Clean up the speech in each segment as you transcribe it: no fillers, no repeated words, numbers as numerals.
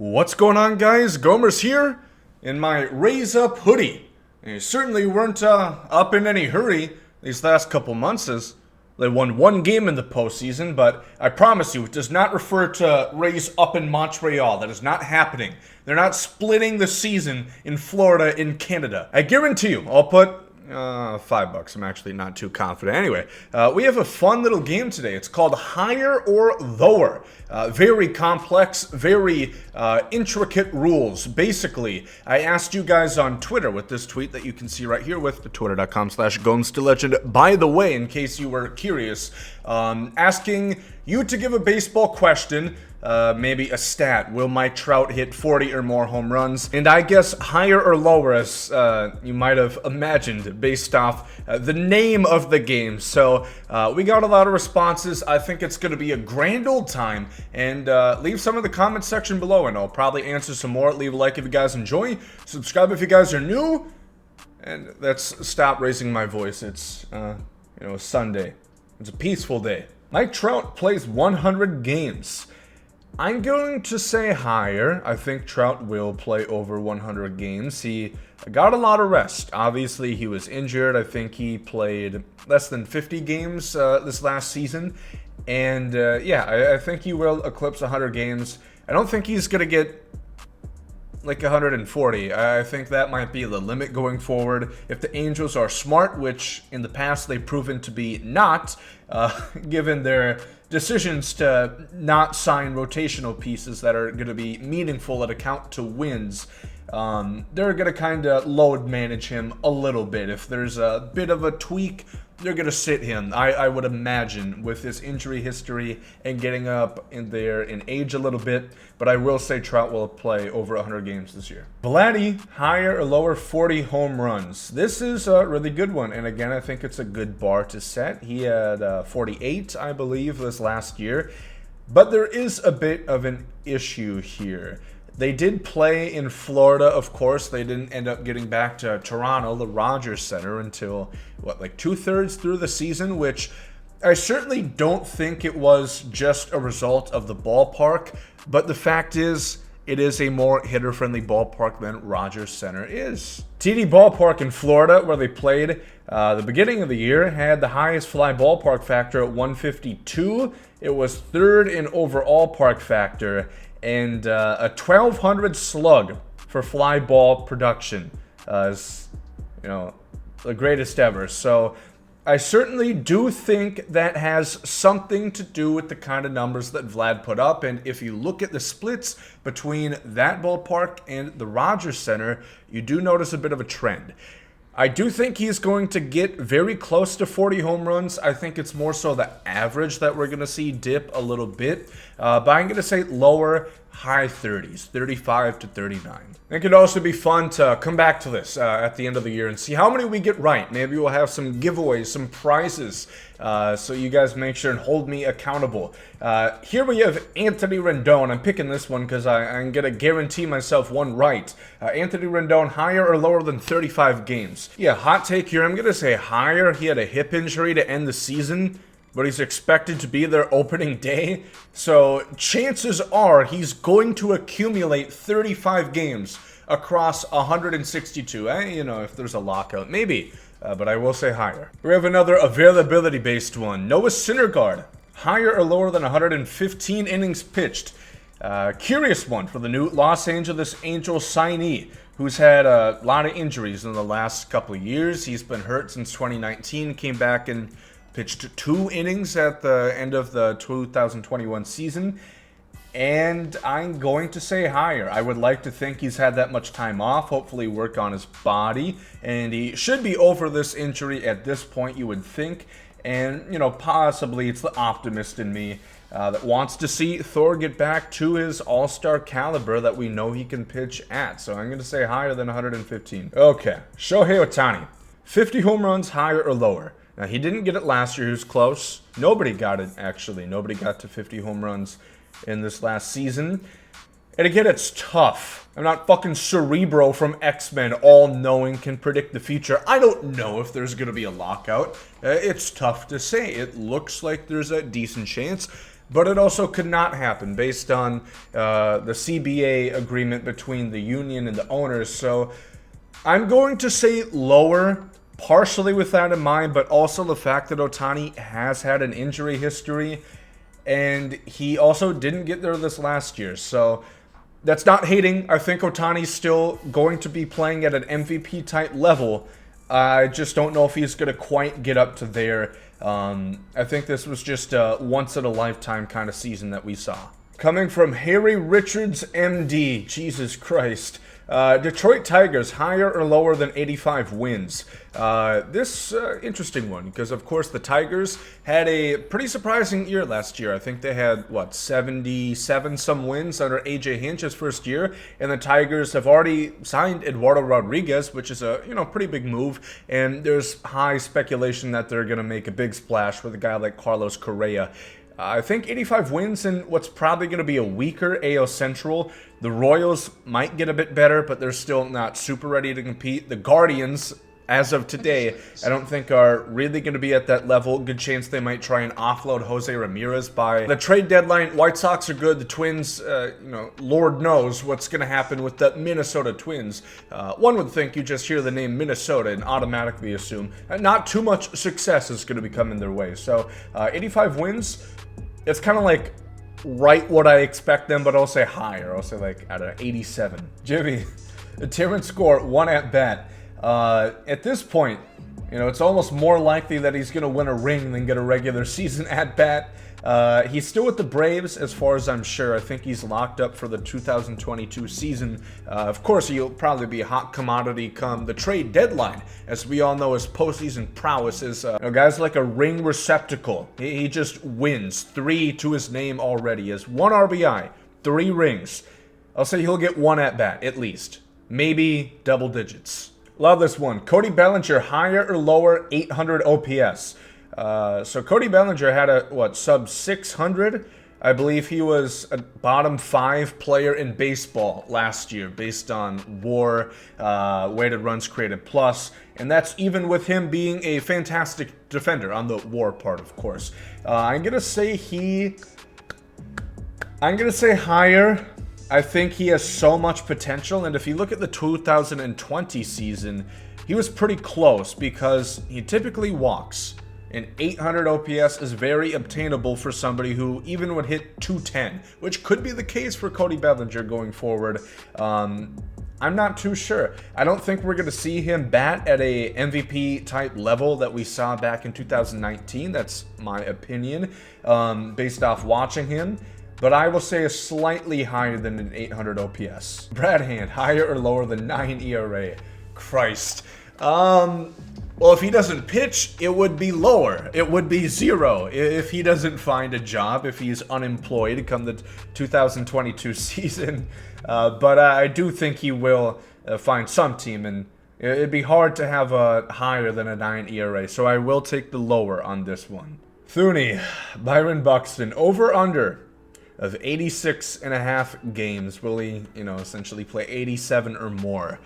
What's going on, guys? Gomer's here in my Raise Up hoodie. And you certainly weren't up in any hurry these last couple months as they won one game in the postseason, but I promise you, it does not refer to Raise Up in Montreal. That is not happening. They're not splitting the season in Florida in Canada. I guarantee you, I'll put $5. I'm actually not too confident. Anyway, we have a fun little game today. It's called Higher or Lower. Very complex, very intricate rules. Basically, I asked you guys on Twitter with this tweet that you can see right here with the twitter.com/GomesDaLegend. By the way, in case you were curious, asking you to give a baseball question. Maybe a stat. Will my Trout hit 40 or more home runs? And I guess higher or lower, as you might have imagined, based off the name of the game. So we got a lot of responses. I think it's going to be a grand old time. And leave some in the comment section below, and I'll probably answer some more. Leave a like if you guys enjoy. Subscribe if you guys are new. And let's stop raising my voice. It's Sunday. It's a peaceful day. Mike Trout plays 100 games. I'm going to say higher. I think Trout will play over 100 games. He got a lot of rest. Obviously, he was injured. I think he played less than 50 games this last season. And I think he will eclipse 100 games. I don't think he's going to get like 140. I think that might be the limit going forward. If the Angels are smart, which in the past they've proven to be not, given their decisions to not sign rotational pieces that are going to be meaningful that account to wins, they're going to kind of load manage him a little bit. If there's a bit of a tweak, they're going to sit him, I would imagine, with his injury history and getting up in there in age a little bit. But I will say Trout will play over 100 games this year. Vladdy, higher or lower 40 home runs. This is a really good one. And again, I think it's a good bar to set. He had 48, I believe, this last year. But there is a bit of an issue here. They did play in Florida, of course. They didn't end up getting back to Toronto, the Rogers Center, until, like 2/3 through the season, which I certainly don't think it was just a result of the ballpark. But the fact is, it is a more hitter-friendly ballpark than Rogers Center is. TD Ballpark in Florida, where they played the beginning of the year, had the highest fly ballpark factor at 152. It was third in overall park factor, and a 1,200 slug for fly ball production is, the greatest ever. So I certainly do think that has something to do with the kind of numbers that Vlad put up. And if you look at the splits between that ballpark and the Rogers Center, you do notice a bit of a trend. I do think he's going to get very close to 40 home runs. I think it's more so the average that we're going to see dip a little bit. But I'm going to say lower, high 30s, 35 to 39. It could also be fun to come back to this at the end of the year and see how many we get right. Maybe we'll have some giveaways, some prizes, so you guys make sure and hold me accountable. Here we have Anthony Rendon. I'm picking this one because I'm going to guarantee myself one right. Anthony Rendon, higher or lower than 35 games? Yeah, hot take here. I'm going to say higher. He had a hip injury to end the season, but he's expected to be there opening day. So chances are he's going to accumulate 35 games across 162. If there's a lockout, maybe. But I will say higher. We have another availability-based one. Noah Syndergaard, higher or lower than 115 innings pitched? Curious one for the new Los Angeles Angels signee, who's had a lot of injuries in the last couple of years. He's been hurt since 2019, came back and pitched 2 innings at the end of the 2021 season. And I'm going to say higher. I would like to think he's had that much time off, hopefully work on his body. And he should be over this injury at this point, you would think. And, possibly it's the optimist in me that wants to see Thor get back to his all-star caliber that we know he can pitch at. So I'm going to say higher than 115. Okay, Shohei Ohtani, 50 home runs, higher or lower? Now, he didn't get it last year. He was close. Nobody got it, actually. Nobody got to 50 home runs in this last season. And again, it's tough. I'm not fucking Cerebro from X-Men, all-knowing, can predict the future. I don't know if there's going to be a lockout. It's tough to say. It looks like there's a decent chance. but it also could not happen based on the CBA agreement between the union and the owners. So I'm going to say lower, partially with that in mind, but also the fact that Ohtani has had an injury history, and he also didn't get there this last year. So that's not hating. I think Ohtani's still going to be playing at an MVP type level. I just don't know if he's going to quite get up to there. I think this was just a once-in-a-lifetime kind of season that we saw. Coming from Harry Richards, MD. Jesus Christ. Detroit Tigers, higher or lower than 85 wins? This interesting one, because of course the Tigers had a pretty surprising year last year. I think they had, what, 77 some wins under AJ Hinch's first year, and the Tigers have already signed Eduardo Rodriguez, which is a, pretty big move, and there's high speculation that they're going to make a big splash with a guy like Carlos Correa. I think 85 wins in what's probably going to be a weaker AL Central. The Royals might get a bit better, but they're still not super ready to compete. The Guardians, as of today, I don't think are really going to be at that level. Good chance they might try and offload Jose Ramirez by the trade deadline. White Sox are good. The Twins, Lord knows what's going to happen with the Minnesota Twins. One would think you just hear the name Minnesota and automatically assume not too much success is going to be coming their way. So 85 wins. It's kind of like right what I expect them, but I'll say higher. I'll say like, I don't know, 87. Jimmy, Terrence Score, 1 at bat. At this point, it's almost more likely that he's going to win a ring than get a regular season at bat. He's still with the Braves, as far as I'm sure. I think he's locked up for the 2022 season. Of course, he'll probably be a hot commodity come the trade deadline. As we all know, his postseason prowess is, guys like a ring receptacle. He just wins. 3 to his name already. He has 1 RBI, 3 rings. I'll say he'll get 1 at bat, at least. Maybe double digits. Love this one. Cody Bellinger, higher or lower 800 OPS? So Cody Bellinger had a, sub 600? I believe he was a bottom 5 player in baseball last year based on WAR, weighted runs created plus, and that's even with him being a fantastic defender on the WAR part, of course. I'm going to say higher. I think he has so much potential, and if you look at the 2020 season, he was pretty close because he typically walks. And 800 OPS is very obtainable for somebody who even would hit 210, which could be the case for Cody Bellinger going forward. I'm not too sure. I don't think we're going to see him bat at a MVP type level that we saw back in 2019. That's my opinion, based off watching him. But I will say a slightly higher than an 800 OPS. Brad Hand, higher or lower than 9 ERA? Christ. Well, if he doesn't pitch, it would be lower. It would be 0 if he doesn't find a job, if he's unemployed come the 2022 season. But I do think he will find some team, and it'd be hard to have a higher than a 9 ERA. So I will take the lower on this one. Thuney, Byron Buxton, over/under of 86.5 games. Will he, essentially play 87 or more?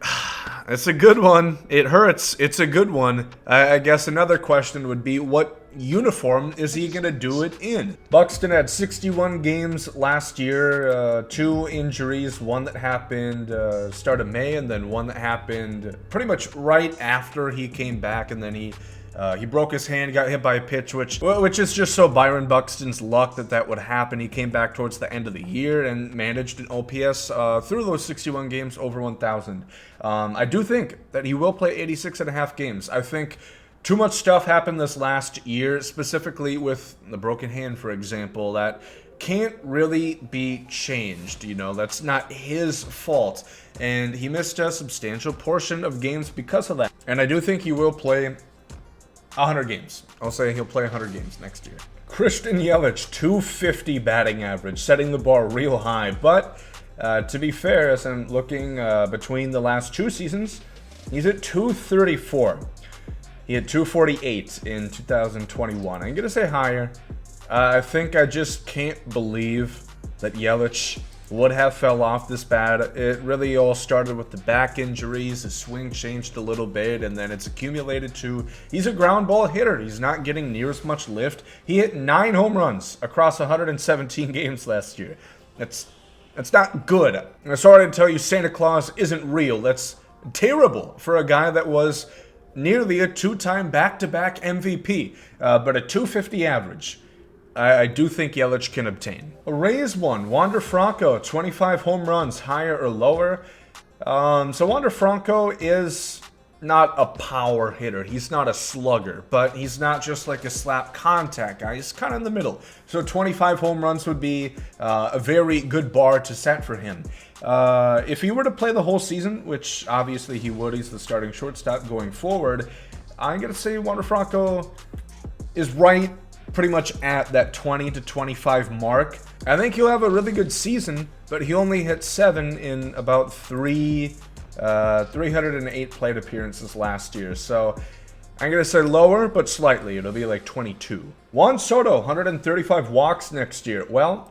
It's a good one. It hurts. It's a good one. I guess another question would be, what uniform is he going to do it in? Buxton had 61 games last year, 2 injuries, one that happened start of May, and then one that happened pretty much right after he came back, and then he broke his hand, got hit by a pitch, which is just so Byron Buxton's luck that would happen. He came back towards the end of the year and managed an OPS through those 61 games over 1,000. I do think that he will play 86.5 games. I think too much stuff happened this last year, specifically with the broken hand, for example, that can't really be changed. That's not his fault. And he missed a substantial portion of games because of that. And I do think he will play 100 games. I'll say he'll play 100 games next year. Christian Yelich, 250 batting average, setting the bar real high. But to be fair, as I'm looking between the last 2 seasons, he's at 234. He had 248 in 2021. I'm going to say higher. I think I just can't believe that Yelich would have fell off this bad. It really all started with the back injuries. His swing changed a little bit, and then it's accumulated to he's a ground ball hitter. He's not getting near as much lift. He hit 9 home runs across 117 games last year. That's not good. I'm sorry to tell you, Santa Claus isn't real. That's terrible for a guy that was nearly a 2-time back-to-back MVP, but a 250 average. I do think Yelich can obtain. Rays one, Wander Franco, 25 home runs, higher or lower. So Wander Franco is not a power hitter. He's not a slugger, but he's not just like a slap contact guy. He's kind of in the middle. So 25 home runs would be a very good bar to set for him. If he were to play the whole season, which obviously he would, he's the starting shortstop going forward, I'm going to say Wander Franco is right pretty much at that 20 to 25 mark. I think he'll have a really good season, but he only hit 7 in about 308 plate appearances last year. So I'm going to say lower, but slightly. It'll be like 22. Juan Soto, 135 walks next year. Well,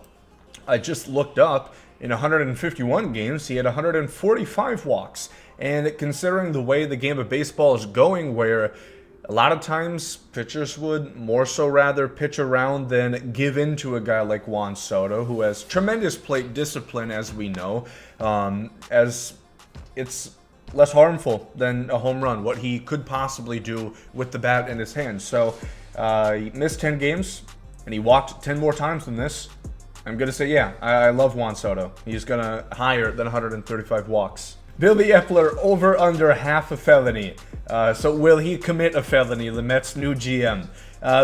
I just looked up. In 151 games, he had 145 walks. And considering the way the game of baseball is going, where a lot of times pitchers would more so rather pitch around than give in to a guy like Juan Soto, who has tremendous plate discipline, as we know, as it's less harmful than a home run, what he could possibly do with the bat in his hand. So he missed 10 games, and he walked 10 more times than this. I'm going to say, yeah, I love Juan Soto. He's going to higher than 135 walks. Billy Eppler, over under half a felony. So will he commit a felony, the Mets' new GM?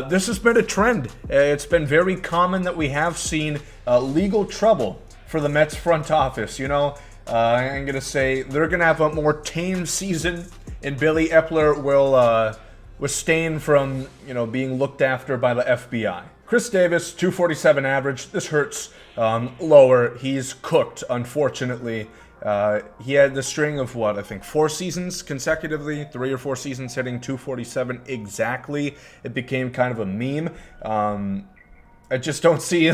This has been a trend. It's been very common that we have seen legal trouble for the Mets front office. You know, I'm going to say they're going to have a more tame season, and Billy Eppler will withstand from, you know, being looked after by the FBI. Chris Davis, 247 average. This hurts. Lower. He's cooked, unfortunately. He had the string of what, I think 4 seasons consecutively, 3 or 4 seasons hitting 247 exactly. It became kind of a meme. I just don't see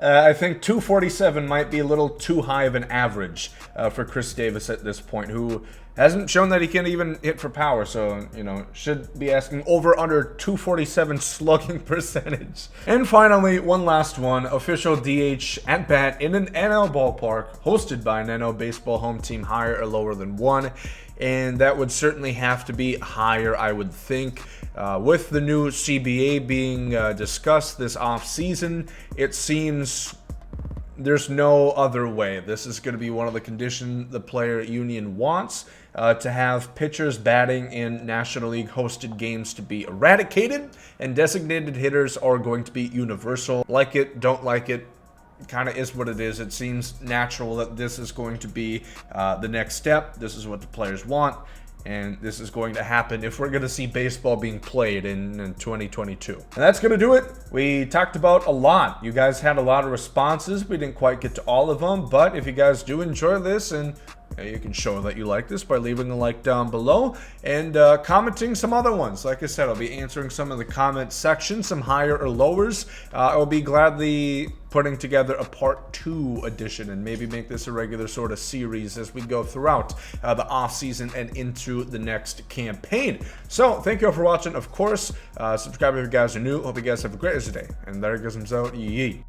I think 247 might be a little too high of an average for Chris Davis at this point, who hasn't shown that he can even hit for power. So, you know, should be asking over under 247 slugging percentage. And finally, one last one, official DH at bat in an NL ballpark hosted by an NL baseball home team, higher or lower than 1. And that would certainly have to be higher, I would think. With the new CBA being discussed this offseason, it seems there's no other way. This is going to be one of the conditions the player union wants, to have pitchers batting in National League hosted games to be eradicated, and designated hitters are going to be universal. Like it, don't like it, kind of is what it is. It seems natural that this is going to be the next step. This is what the players want, and this is going to happen if we're going to see baseball being played in 2022. And that's going to do it. We talked about a lot. You guys had a lot of responses. We didn't quite get to all of them, but if you guys do enjoy this, and you can show that you like this by leaving a like down below and commenting some other ones. Like I said, I'll be answering some of the comment section, some higher or lowers. I'll be gladly putting together a part 2 edition and maybe make this a regular sort of series as we go throughout the off season and into the next campaign. So thank you all for watching. Of course, subscribe if you guys are new. Hope you guys have a great day. And there goes out. Yee.